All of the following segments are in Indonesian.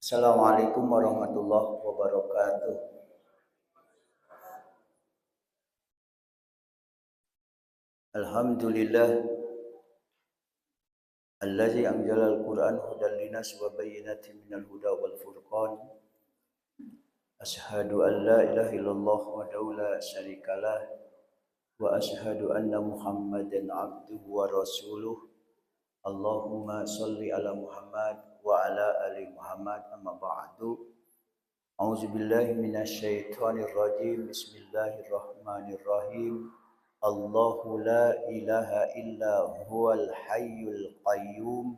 Assalamualaikum warahmatullahi wabarakatuh. Alhamdulillah allazi anzala al-Qur'an hudan linas wa bayyinatin minal huda wal furqan. Asyhadu an la ilaha illallah wa la syarikalah wa asyhadu anna Muhammadan abduhu wa rasuluh. Allahumma shalli ala Muhammad wa ala ali Muhammad amma ba'du. A'udzu billahi minasyaitonir rajim. Bismillahirrahmanirrahim. Allahu la ilaha illa huwal hayyul qayyum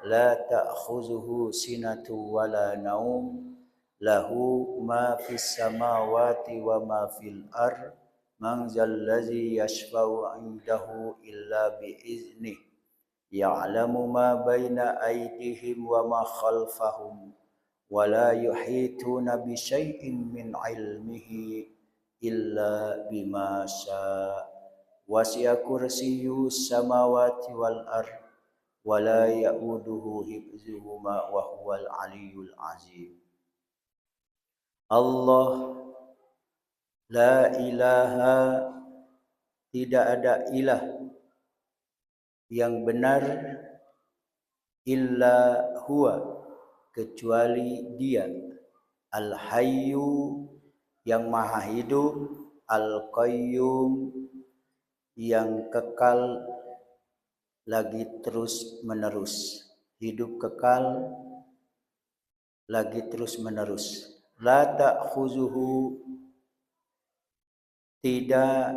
la ta'khuzuhu sinatu wa la naum lahu ma fis samawati wa ma fil ard man zallazi yashfa'u 'indahu illa bi iznihi ya'lamu ma baina aydihim wa ma khalfahum wa la yuhituna bi syai'in min 'ilmihi illa bima syaa wasi'a kursiyyu samawati wal ard wa la ya'uduhu hifdzuhuma wa huwal aliyyul azim. Allah la ilaha, tidak ada ilah yang benar, illa huwa, kecuali dia, al-hayyu, yang maha hidup, al-qayyum, yang kekal lagi terus menerus, hidup kekal lagi terus menerus. La ta'khuzuhu, tidak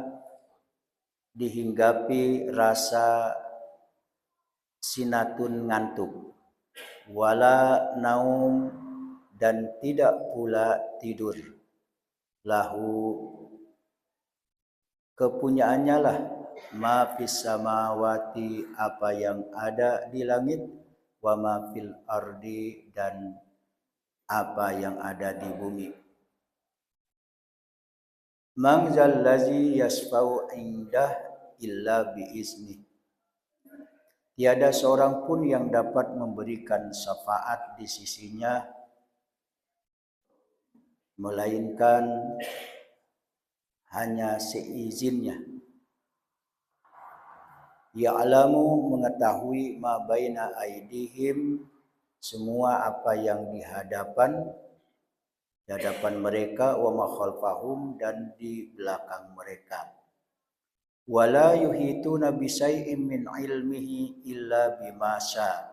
dihinggapi rasa sinatun ngantuk, wala naum, dan tidak pula tidur. Lahu, kepunyaannya lah, ma fis samawati, apa yang ada di langit, wa ma fil ardi, dan apa yang ada di bumi. Man zallazi yasfa'u indah illa biizni, tiada seorang pun yang dapat memberikan syafaat di sisinya melainkan hanya seizinnya. Ya'lamu, mengetahui, ma baina aidihim, semua apa yang di hadapan mereka, wa ma khalfahum, dan di belakang mereka. Wala yuhituna bi syai'in min ilmihi illa bima syaa,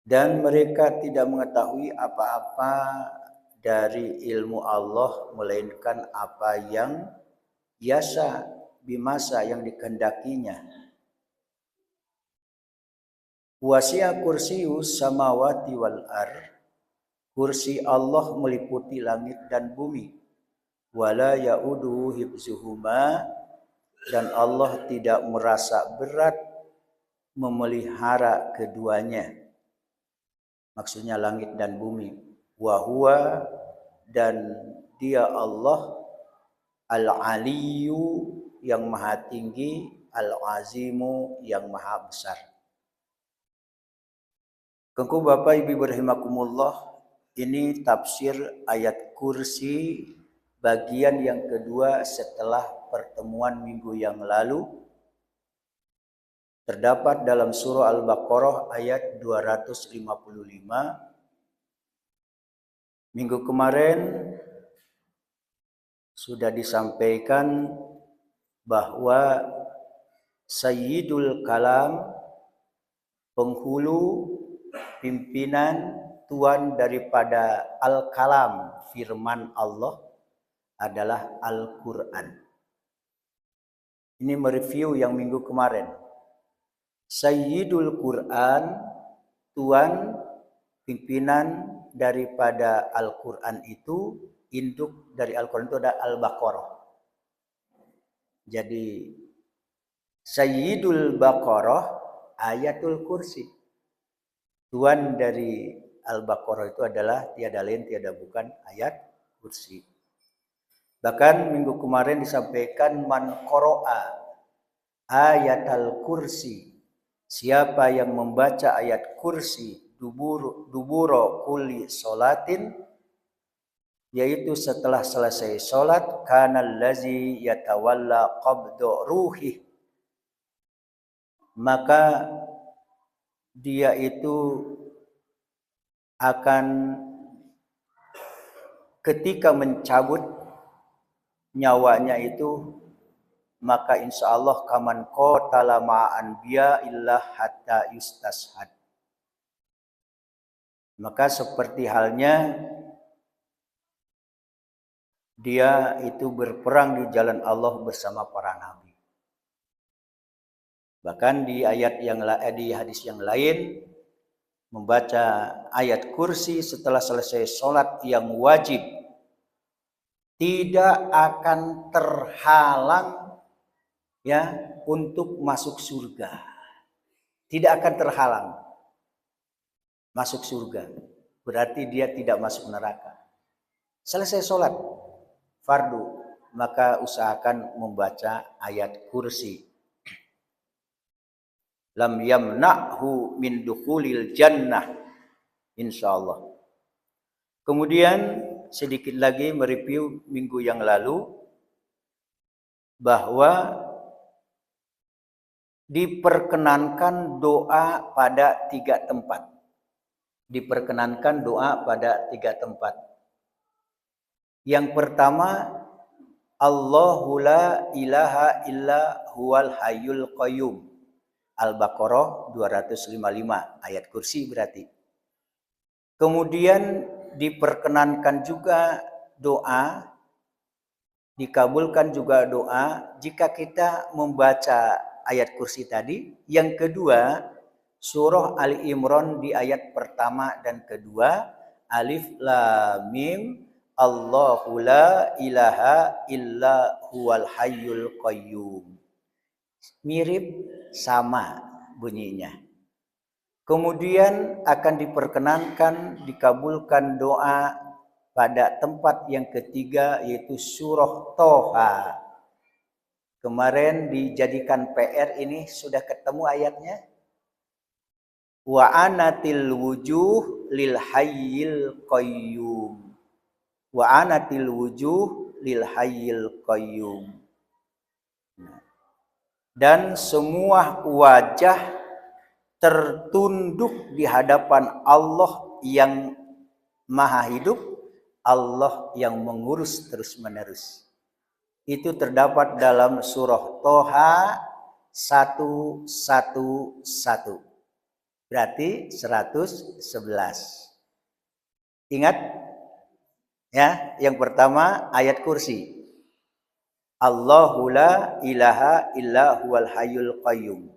dan mereka tidak mengetahui apa-apa dari ilmu Allah melainkan apa yang yasa, bimasa, yang dikehendakinya. Wasi'a kursiyus samawati wal ard, kursi Allah meliputi langit dan bumi. Wala ya'uduhu hifzuhuma, dan Allah tidak merasa berat memelihara keduanya, maksudnya langit dan bumi. Wa huwa, dan dia Allah, al-aliyyu, yang maha tinggi, al-azimu, yang maha besar. Kengku Bapak Ibu rahimakumullah, ini tafsir ayat kursi bagian yang kedua setelah pertemuan minggu yang lalu. Terdapat dalam surah Al-Baqarah ayat 255. Minggu kemarin sudah disampaikan bahwa Sayyidul Kalam, penghulu, pimpinan, tuan daripada Al-Kalam, firman Allah, adalah Al-Quran. Ini mereview yang minggu kemarin. Sayyidul Quran, tuan, pimpinan daripada Al-Quran itu, induk dari Al-Quran itu ada Al-Baqarah. Jadi Sayyidul Baqarah ayatul kursi. Tuan dari Al-Baqarah itu adalah tiada lain tiada bukan ayat kursi. Bahkan minggu kemarin disampaikan man qara'a ayatal kursi, siapa yang membaca ayat kursi duburo kulli salatin, yaitu setelah selesai salat, kana allazi yatawalla qabdu ruhi, maka dia itu akan ketika mencabut nyawanya itu, maka insya Allah kaman qatala ma'an biya illa hatta yustashad. Maka seperti halnya dia itu berperang di jalan Allah bersama para nabi. Bahkan di hadis yang lain, membaca ayat kursi setelah selesai sholat yang wajib tidak akan terhalang ya untuk masuk surga. Tidak akan terhalang masuk surga. Berarti dia tidak masuk neraka. Selesai sholat fardu, maka usahakan membaca ayat kursi. Lam yamna'hu min dukhulil jannah, insyaallah. Kemudian sedikit lagi mereview minggu yang lalu bahwa diperkenankan doa pada 3 tempat. Diperkenankan doa pada 3 tempat. Yang pertama, Allahu la ilaha illa huwal hayyul qayyum. Al-Baqarah 255, ayat kursi berarti. Kemudian diperkenankan juga doa, dikabulkan juga doa jika kita membaca ayat kursi tadi. Yang kedua, surah Ali Imran di ayat pertama dan kedua, Alif Lam Mim, Allahu la ilaha illa huwal hayyul qayyum. Mirip, sama bunyinya. Kemudian akan diperkenankan dikabulkan doa pada tempat yang ketiga, yaitu surah Toha. Kemarin dijadikan PR, ini sudah ketemu ayatnya. Wa anatil wujuh lil hayyil qayyum. Wa anatil wujuh lil hayyil qayyum. Dan semua wajah tertunduk di hadapan Allah yang maha hidup, Allah yang mengurus terus-menerus. Itu terdapat dalam surah Toha 111. Berarti 111. Ingat ya, yang pertama ayat kursi. Allahu la ilaha illa huwal hayyul qayyum.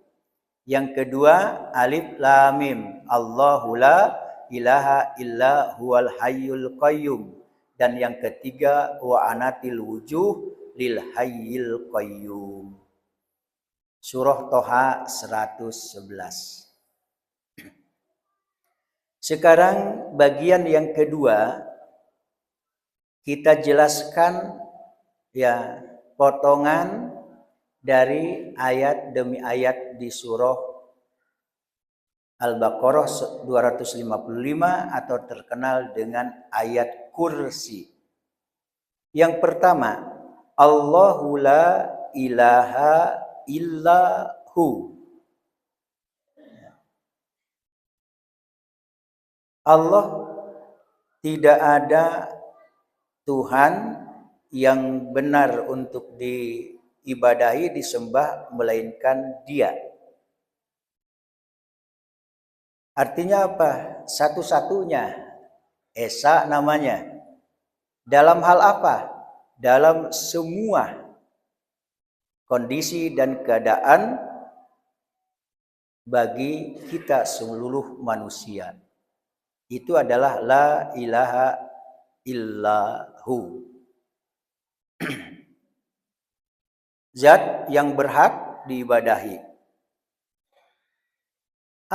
Yang kedua, Alif Lam Mim, Allahu la ilaha illa huwal hayyul qayyum. Dan yang ketiga, wa anatil wujuh lil hayyil qayyum. Surah Toha 111. Sekarang bagian yang kedua, kita jelaskan ya potongan dari ayat demi ayat di surah Al-Baqarah 255 atau terkenal dengan ayat kursi. Yang pertama, Allahu la ilaha illa hu. Allah tidak ada Tuhan yang benar untuk diibadahi, disembah, melainkan Dia. Artinya apa? Satu-satunya, Esa namanya. Dalam hal apa? Dalam semua kondisi dan keadaan bagi kita seluruh manusia. Itu adalah la ilaha illahu. Zat yang berhak diibadahi.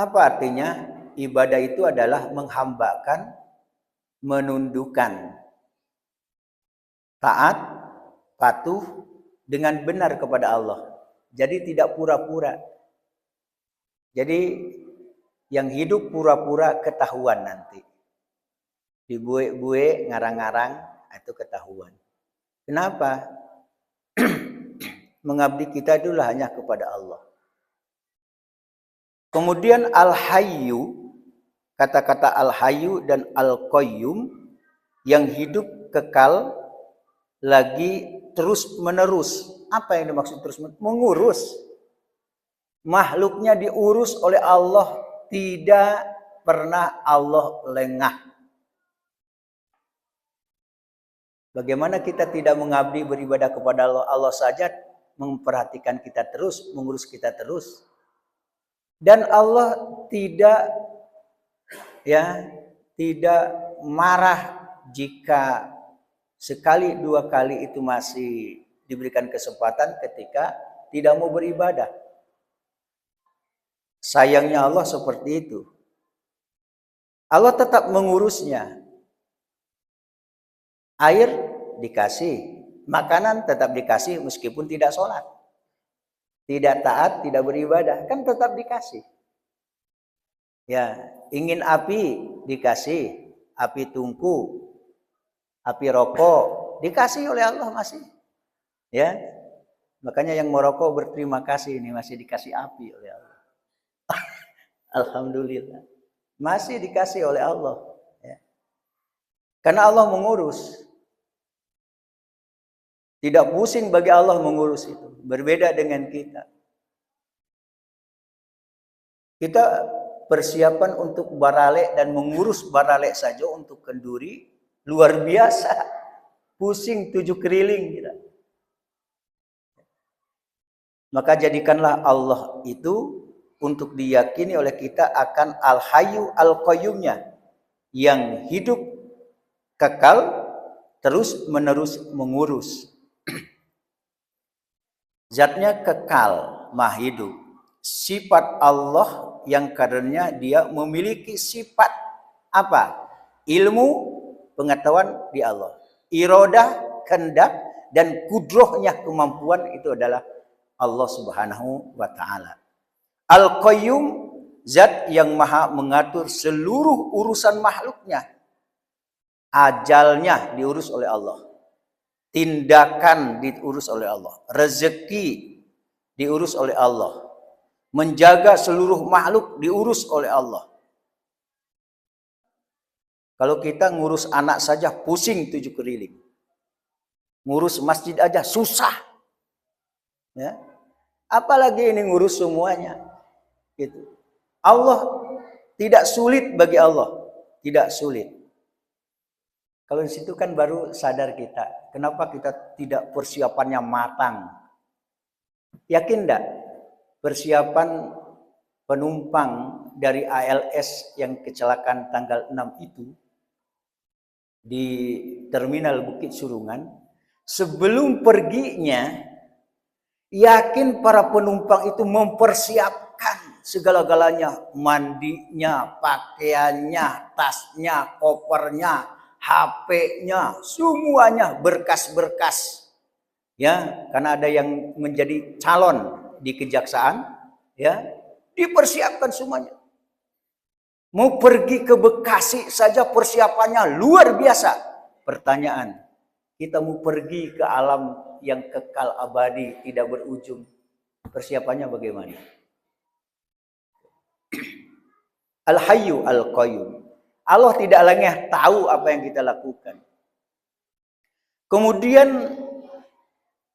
Apa artinya? Ibadah itu adalah menghambakan, menundukkan, taat, patuh dengan benar kepada Allah. Jadi tidak pura-pura. Jadi Yang hidup pura-pura ketahuan nanti. Dibue-bue, ngarang-ngarang, itu ketahuan. Kenapa? Mengabdi kita dulu hanya kepada Allah. Kemudian Al-Hayyu, kata-kata Al-Hayyu dan Al-Qayyum, yang hidup kekal, lagi terus menerus. Apa yang dimaksud terus menerus? Mengurus. Makhluknya diurus oleh Allah, tidak pernah Allah lengah. Bagaimana kita tidak mengabdi beribadah kepada Allah? Allah saja memperhatikan kita terus, mengurus kita terus. Dan Allah tidak marah jika sekali dua kali itu masih diberikan kesempatan ketika tidak mau beribadah. Sayangnya Allah seperti itu. Allah tetap mengurusnya. Air dikasih, makanan tetap dikasih meskipun tidak sholat, tidak taat, tidak beribadah, kan tetap dikasih. Ya, ingin api dikasih, api tungku, api rokok dikasih oleh Allah masih. Ya, makanya yang merokok berterima kasih ini masih dikasih api oleh Allah. Alhamdulillah, masih dikasih oleh Allah. Ya. Karena Allah mengurus. Tidak pusing bagi Allah mengurus itu. Berbeda dengan kita. Kita persiapan untuk barale dan mengurus barale saja untuk kenduri. Luar biasa. Pusing 7 keliling kita. Maka jadikanlah Allah itu untuk diyakini oleh kita akan Al-Hayyu Al-Qayyumnya. Yang hidup kekal terus menerus mengurus. Zatnya kekal, maha hidup. Sifat Allah yang karenanya dia memiliki sifat apa? Ilmu, pengetahuan di Allah. Iradah, kehendak, dan kudrohnya kemampuan itu adalah Allah Subhanahu wa ta'ala. Al-Qayyum, zat yang maha mengatur seluruh urusan makhluknya. Ajalnya diurus oleh Allah. Tindakan diurus oleh Allah, rezeki diurus oleh Allah, menjaga seluruh makhluk diurus oleh Allah. Kalau kita ngurus anak saja pusing 7 keliling, ngurus masjid aja susah, ya. Apalagi ini ngurus semuanya, gitu. Allah tidak sulit bagi Allah, tidak sulit. Kalau di situ kan baru sadar kita, kenapa kita tidak persiapannya matang. Yakin enggak? Persiapan penumpang dari ALS yang kecelakaan tanggal 6 itu di Terminal Bukit Surungan, sebelum perginya, yakin para penumpang itu mempersiapkan segala-galanya, mandinya, pakaiannya, tasnya, kopernya, HP-nya, semuanya berkas-berkas. Ya, karena ada yang menjadi calon di kejaksaan, ya, dipersiapkan semuanya. Mau pergi ke Bekasi saja persiapannya luar biasa. Pertanyaan, kita mau pergi ke alam yang kekal abadi, tidak berujung. Persiapannya bagaimana? Al-Hayyu Al-Qayyum. Allah tidak lengah tahu apa yang kita lakukan. Kemudian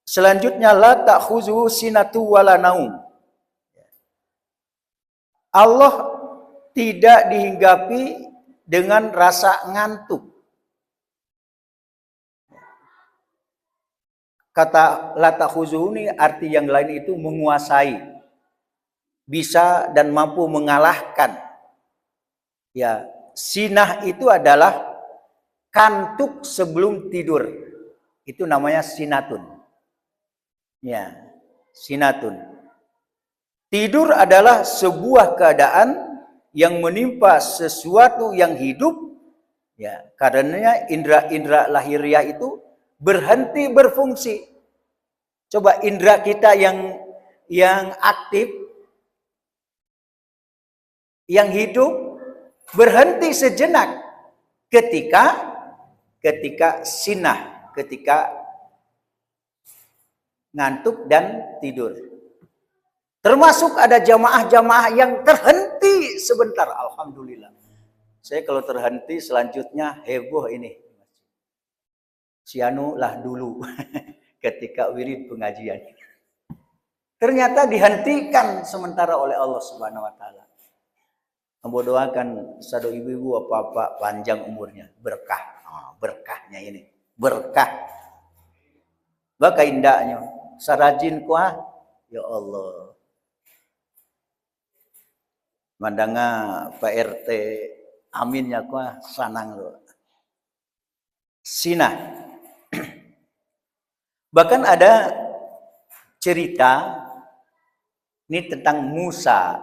selanjutnya la ta'khuzuhu sinatu wala naum. Allah tidak dihinggapi dengan rasa ngantuk. Kata la ta'khuzuhu ini arti yang lain itu menguasai, bisa dan mampu mengalahkan. Ya, sinah itu adalah kantuk sebelum tidur. Itu namanya sinatun. Ya, sinatun. Tidur adalah sebuah keadaan yang menimpa sesuatu yang hidup. Ya, karenanya indera-indera lahiriah itu berhenti berfungsi. Coba indera kita yang aktif, yang hidup berhenti sejenak ketika sinah, ketika ngantuk dan tidur. Termasuk ada jamaah-jamaah yang terhenti sebentar. Alhamdulillah. Saya kalau terhenti selanjutnya heboh ini. Sianu lah dulu ketika wirid pengajian. Ternyata dihentikan sementara oleh Allah Subhanahu wa taala. Ambo doakan sado ibu-ibu apa-apa panjang umurnya, berkah. Berkahnya ini, berkah. Baka indahnya, sarajin kuah, ya Allah. Mandanga Pak RT, aminnya kuah sanang lo. Sinah. Bahkan ada cerita ini tentang Musa.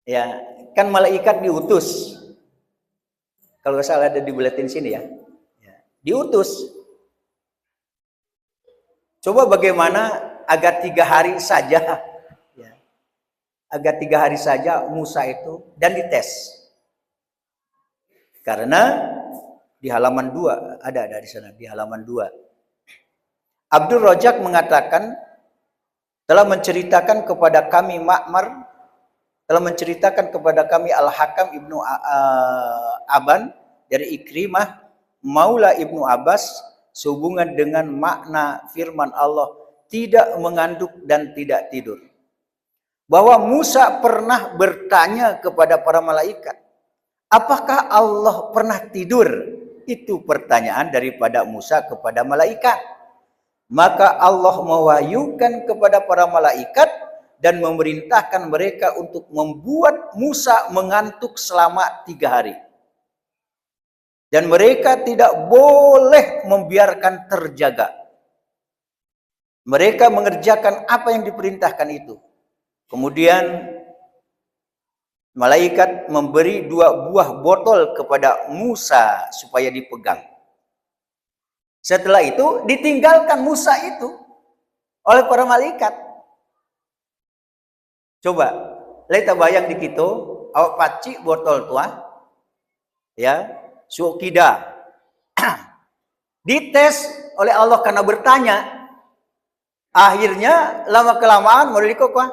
Ya, kan malaikat diutus. Kalau nggak salah ada di buletin sini ya. Diutus. Coba bagaimana agar 3 hari saja, ya, agar 3 hari saja Musa itu dan dites. Karena di halaman 2 ada di sana di halaman 2. Abdul Rojak mengatakan telah menceritakan kepada kami Ma'mar, telah menceritakan kepada kami Al-Hakam Ibnu Aban dari Ikrimah Maula Ibnu Abbas sehubungan dengan makna firman Allah tidak mengantuk dan tidak tidur. Bahwa Musa pernah bertanya kepada para malaikat, apakah Allah pernah tidur? Itu pertanyaan daripada Musa kepada malaikat. Maka Allah mewahyukan kepada para malaikat dan memerintahkan mereka untuk membuat Musa mengantuk selama 3 hari. Dan mereka tidak boleh membiarkan terjaga. Mereka mengerjakan apa yang diperintahkan itu. Kemudian malaikat memberi 2 buah botol kepada Musa supaya dipegang. Setelah itu ditinggalkan Musa itu oleh para malaikat. Coba, leta bayang di kita, awak paci botol tua, ya, suokida. Dites oleh Allah karena bertanya. Akhirnya lama kelamaan mau dikokwa.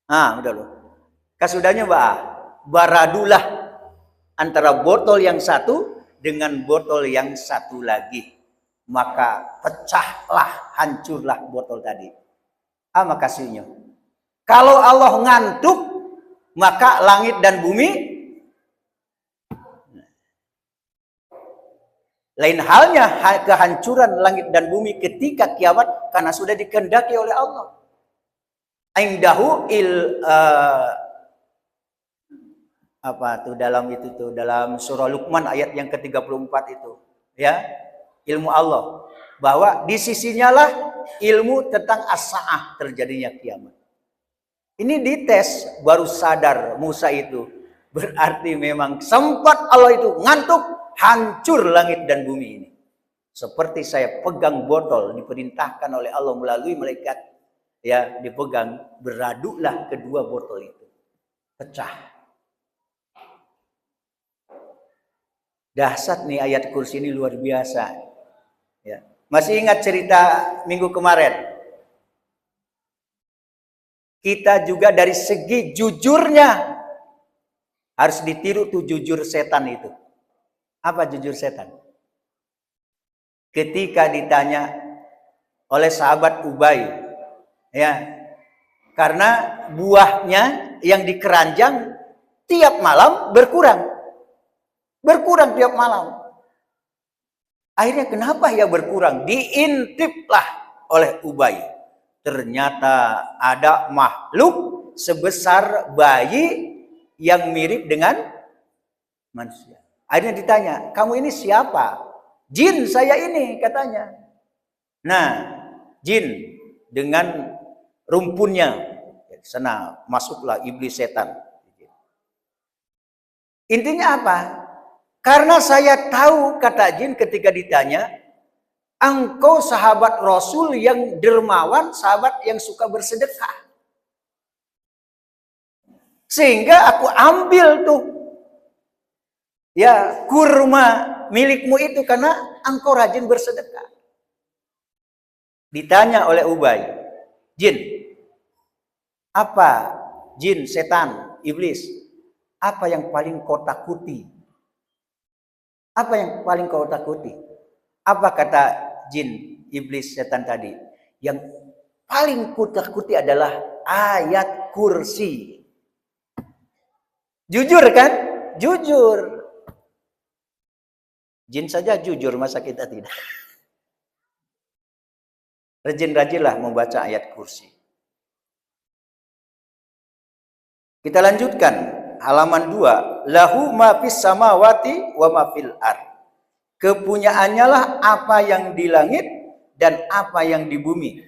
Udah loh. Kasudahnya baradulah antara botol yang satu dengan botol yang satu lagi. Maka pecahlah, hancurlah botol tadi. Makasihnya. Kalau Allah ngantuk, maka langit dan bumi lain halnya kehancuran langit dan bumi ketika kiamat karena sudah dikehendaki oleh Allah. Indahu dalam surah Luqman ayat yang ke-34 itu, ya. Ilmu Allah, bahwa di sisinya lah ilmu tentang as-sa'ah, terjadinya kiamat. Ini dites baru sadar Musa itu. Berarti memang sempat Allah itu ngantuk, hancur langit dan bumi ini. Seperti saya pegang botol diperintahkan oleh Allah melalui malaikat, ya, dipegang, beraduklah kedua botol itu. Pecah. Dahsyat nih ayat kursi ini, luar biasa. Ya. Masih ingat cerita minggu kemarin? Kita juga dari segi jujurnya harus ditiru tuh jujur setan itu. Apa jujur setan? Ketika ditanya oleh sahabat Ubay, ya, karena buahnya yang di keranjang tiap malam berkurang tiap malam. Akhirnya kenapa ya berkurang? Diintiplah oleh Ubay. Ternyata ada makhluk sebesar bayi yang mirip dengan manusia. Akhirnya ditanya, kamu ini siapa? Jin saya ini, katanya. Nah, jin dengan rumpunnya. Sana masuklah iblis setan. Intinya apa? Karena saya tahu, kata jin ketika ditanya, engkau sahabat Rasul yang dermawan, sahabat yang suka bersedekah. Sehingga aku ambil tuh ya kurma milikmu itu karena engkau rajin bersedekah. Ditanya oleh Ubay, jin, apa jin, setan, iblis, apa yang paling kau takuti? Apa yang paling kau takuti? Apa kata jin, iblis, setan tadi? Yang paling ku takuti adalah ayat kursi. Jujur kan? Jujur. Jin saja jujur, masa kita tidak? Rajin-rajinlah membaca ayat kursi. Kita lanjutkan halaman 2. Lahu ma fis samawati wa ma fil ard. Kepunyaannya lah apa yang di langit dan apa yang di bumi.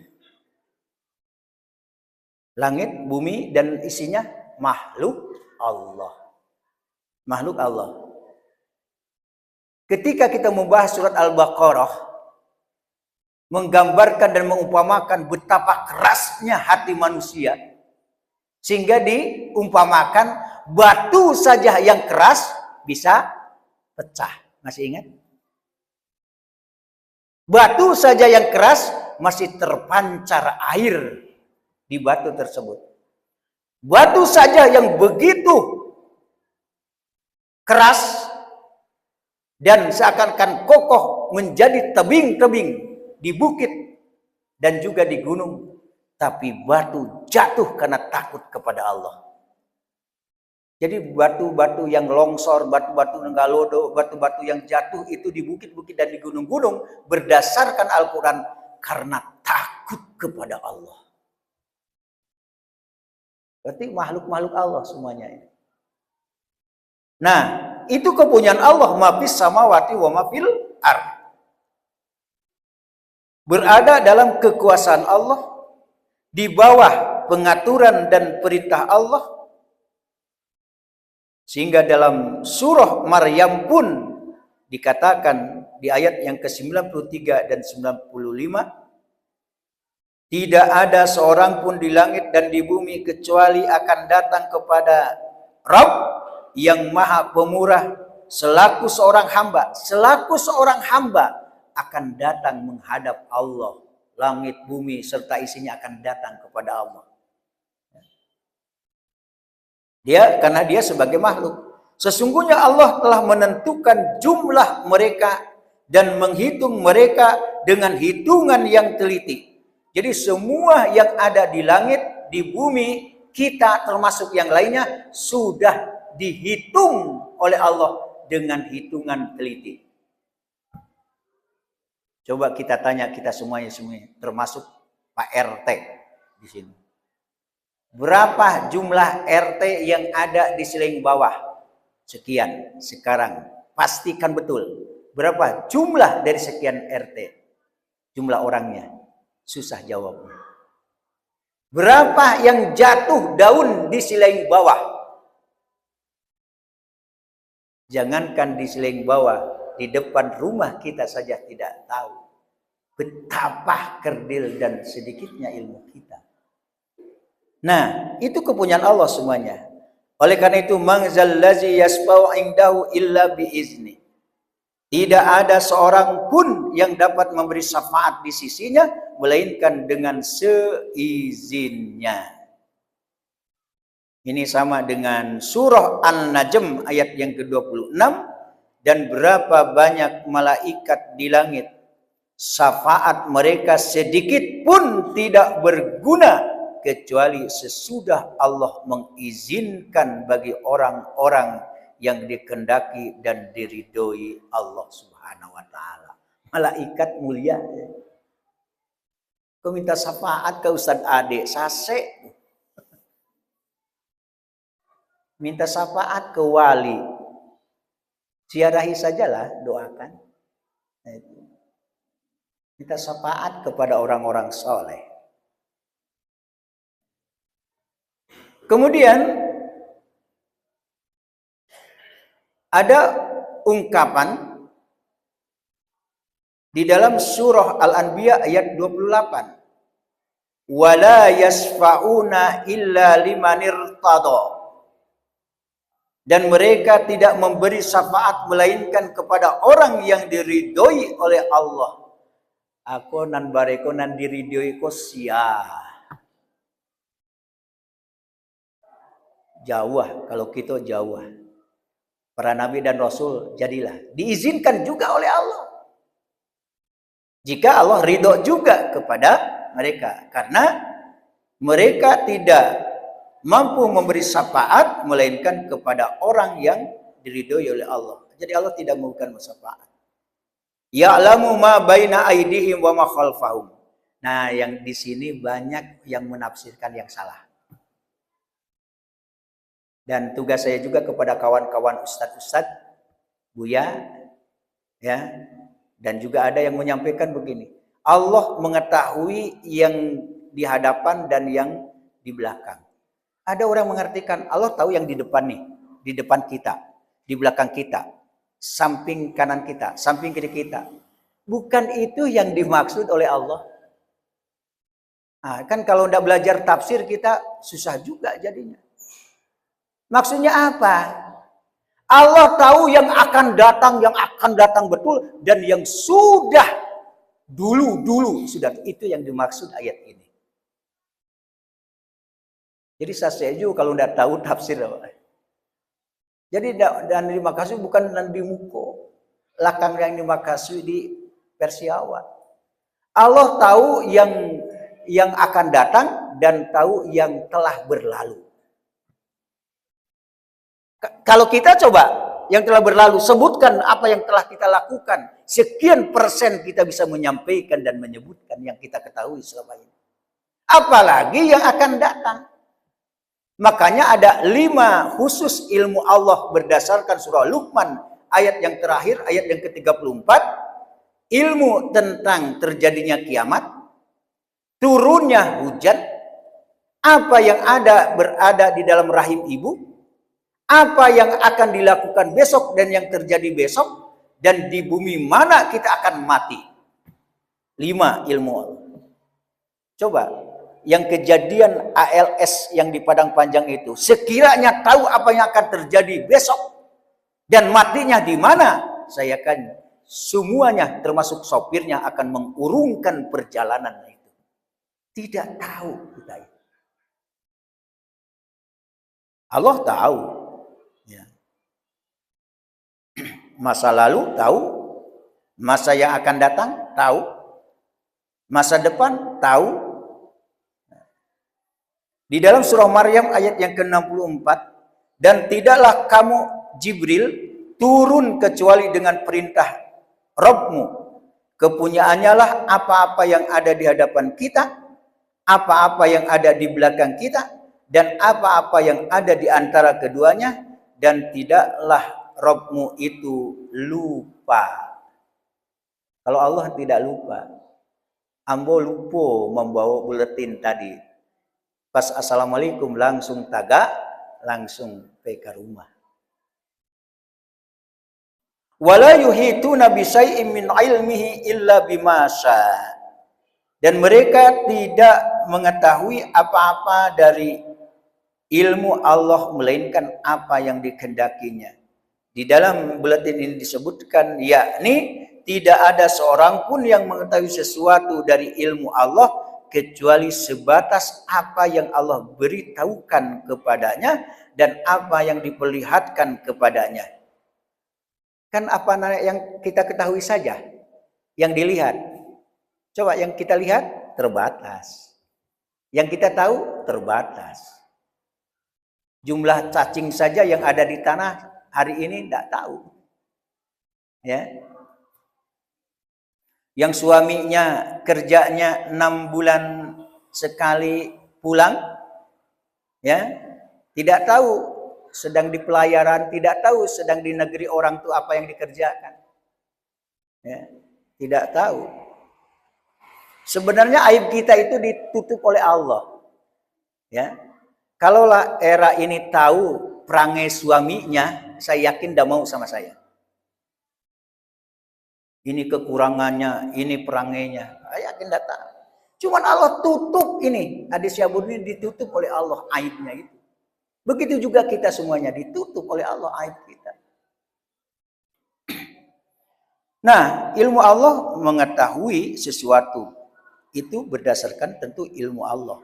Langit, bumi dan isinya makhluk Allah. Makhluk Allah. Ketika kita membahas surat Al-Baqarah, menggambarkan dan mengumpamakan betapa kerasnya hati manusia, sehingga diumpamakan batu saja yang keras bisa pecah. Masih ingat? Batu saja yang keras masih terpancar air di batu tersebut. Batu saja yang begitu keras dan seakan-akan kokoh menjadi tebing-tebing di bukit dan juga di gunung, tapi batu jatuh karena takut kepada Allah. Jadi batu-batu yang longsor, batu-batu nenggalodo, batu-batu yang jatuh itu di bukit-bukit dan di gunung-gunung berdasarkan Al-Quran karena takut kepada Allah. Berarti makhluk-makhluk Allah semuanya ini. Nah, itu kepunyaan Allah, ma fis samawati wa ma fil ard. Berada dalam kekuasaan Allah, di bawah pengaturan dan perintah Allah. Sehingga dalam surah Maryam pun dikatakan di ayat yang ke-93 dan 95, tidak ada seorang pun di langit dan di bumi kecuali akan datang kepada Rabb yang maha pemurah selaku seorang hamba akan datang menghadap Allah. Langit, bumi serta isinya akan datang kepada Allah. Karena dia sebagai makhluk. Sesungguhnya Allah telah menentukan jumlah mereka dan menghitung mereka dengan hitungan yang teliti. Jadi semua yang ada di langit, di bumi, kita termasuk yang lainnya sudah dihitung oleh Allah dengan hitungan teliti. Coba kita tanya kita semuanya, termasuk Pak RT di sini. Berapa jumlah RT yang ada di Sileng Bawah? Sekian. Sekarang pastikan betul. Berapa jumlah dari sekian RT? Jumlah orangnya. Susah jawabnya. Berapa yang jatuh daun di Sileng Bawah? Jangankan di Sileng Bawah, di depan rumah kita saja tidak tahu betapa kerdil dan sedikitnya ilmu kita. Nah, itu kepunyaan Allah semuanya. Oleh karena itu, mangzal ladzi yasfa'u indahu illa biizni. Tidak ada seorang pun yang dapat memberi syafaat di sisinya melainkan dengan seizinnya. Ini sama dengan surah An-Najm ayat yang ke-26, dan berapa banyak malaikat di langit, syafaat mereka sedikit pun tidak berguna kecuali sesudah Allah mengizinkan bagi orang-orang yang dikehendaki dan diridhoi Allah Subhanahu wa taala. Malaikat mulia. Kau minta syafaat ke Ustaz Ade, sase. Minta syafaat ke wali, ziarahi sajalah, doakan. Minta syafaat kepada orang-orang soleh. Kemudian ada ungkapan di dalam surah Al-Anbiya ayat 28. Wala yasfa'una illa liman irtada. Dan mereka tidak memberi syafaat melainkan kepada orang yang diridhoi oleh Allah. Aku nan bareko nan diridhoi ko sia. Jauh kalau kita jauh. Para nabi dan rasul jadilah diizinkan juga oleh Allah. Jika Allah ridho juga kepada mereka, karena mereka tidak mampu memberi syafaat melainkan kepada orang yang diridhoi oleh Allah. Jadi Allah tidak memberikan syafaat. Ya'lamu ma baina aydihim wa ma khalfahum. Nah, yang di sini banyak yang menafsirkan yang salah. Dan tugas saya juga kepada kawan-kawan ustadz-ustadz, Buya, ya, dan juga ada yang menyampaikan begini. Allah mengetahui yang di hadapan dan yang di belakang. Ada orang mengartikan Allah tahu yang di depan nih, di depan kita, di belakang kita, samping kanan kita, samping kiri kita. Bukan itu yang dimaksud oleh Allah. Nah, kan kalau tidak belajar tafsir kita susah juga jadinya. Maksudnya apa? Allah tahu yang akan datang betul, dan yang sudah dulu sudah. Itu yang dimaksud ayat ini. Jadi saya setuju kalau tidak tahu tafsir. Jadi dan dimakasih bukan di muko, lakang yang dimakasih di Persiawan. Allah tahu yang akan datang dan tahu yang telah berlalu. Kalau kita coba yang telah berlalu, sebutkan apa yang telah kita lakukan. Sekian persen kita bisa menyampaikan dan menyebutkan yang kita ketahui selama ini. Apalagi yang akan datang. Makanya ada 5 khusus ilmu Allah berdasarkan surah Luqman. Ayat yang terakhir, ayat yang ke-34. Ilmu tentang terjadinya kiamat. Turunnya hujan. Apa yang berada di dalam rahim ibu. Apa yang akan dilakukan besok dan yang terjadi besok, dan di bumi mana kita akan mati. 5 ilmu. Coba, yang kejadian ALS yang di Padang Panjang itu, sekiranya tahu apa yang akan terjadi besok dan matinya di mana, saya kan semuanya termasuk sopirnya akan mengurungkan perjalanan itu. Tidak tahu kita. Allah tahu. Masa lalu tahu, masa yang akan datang tahu, masa depan tahu. Di dalam surah Maryam ayat yang ke-64, dan tidaklah kamu Jibril turun kecuali dengan perintah Rabbmu. Kepunyaannya lah apa-apa yang ada di hadapan kita, apa-apa yang ada di belakang kita, dan apa-apa yang ada di antara keduanya, dan tidaklah Rabbmu itu lupa. Kalau Allah tidak lupa. Ambo lupa membawa buletin tadi. Pas assalamualaikum langsung ke rumah. Wala yuhituna bi syai'in min ilmihi illa bima syaa. Dan mereka tidak mengetahui apa-apa dari ilmu Allah melainkan apa yang dikehendakinya. Di dalam buletin ini disebutkan, yakni tidak ada seorang pun yang mengetahui sesuatu dari ilmu Allah kecuali sebatas apa yang Allah beritahukan kepadanya dan apa yang diperlihatkan kepadanya. Kan apa yang kita ketahui saja, yang dilihat. Coba yang kita lihat terbatas. Yang kita tahu terbatas. Jumlah cacing saja yang ada di tanah hari ini tidak tahu. Ya. Yang suaminya kerjanya 6 bulan sekali pulang, ya, tidak tahu sedang di pelayaran, tidak tahu sedang di negeri orang itu apa yang dikerjakan. Ya, tidak tahu. Sebenarnya aib kita itu ditutup oleh Allah. Ya. Kalaulah era ini tahu perangai suaminya, saya yakin tidak mau sama saya. Ini kekurangannya, ini perangainya. Saya yakin tidak tahu. Cuman Allah tutup ini. Hadis Syabur ini ditutup oleh Allah aibnya itu. Begitu juga kita semuanya ditutup oleh Allah aib kita. Nah, ilmu Allah mengetahui sesuatu itu berdasarkan tentu ilmu Allah.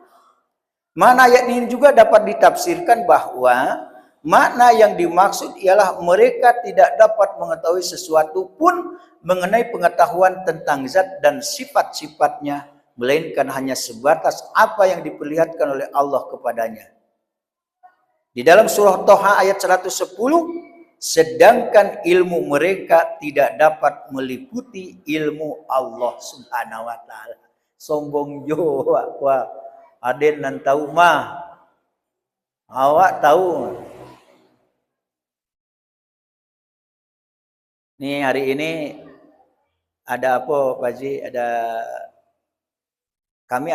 Makna ayat ini juga dapat ditafsirkan bahwa makna yang dimaksud ialah mereka tidak dapat mengetahui sesuatu pun mengenai pengetahuan tentang zat dan sifat-sifatnya, melainkan hanya sebatas apa yang diperlihatkan oleh Allah kepadanya. Di dalam surah Toha ayat 110, sedangkan ilmu mereka tidak dapat meliputi ilmu Allah Subhanahu wa taala. Sombong jo wah. Aden nan tahu mah. Awak tahu. Nih hari ini ada apa Pak Haji? Ada kami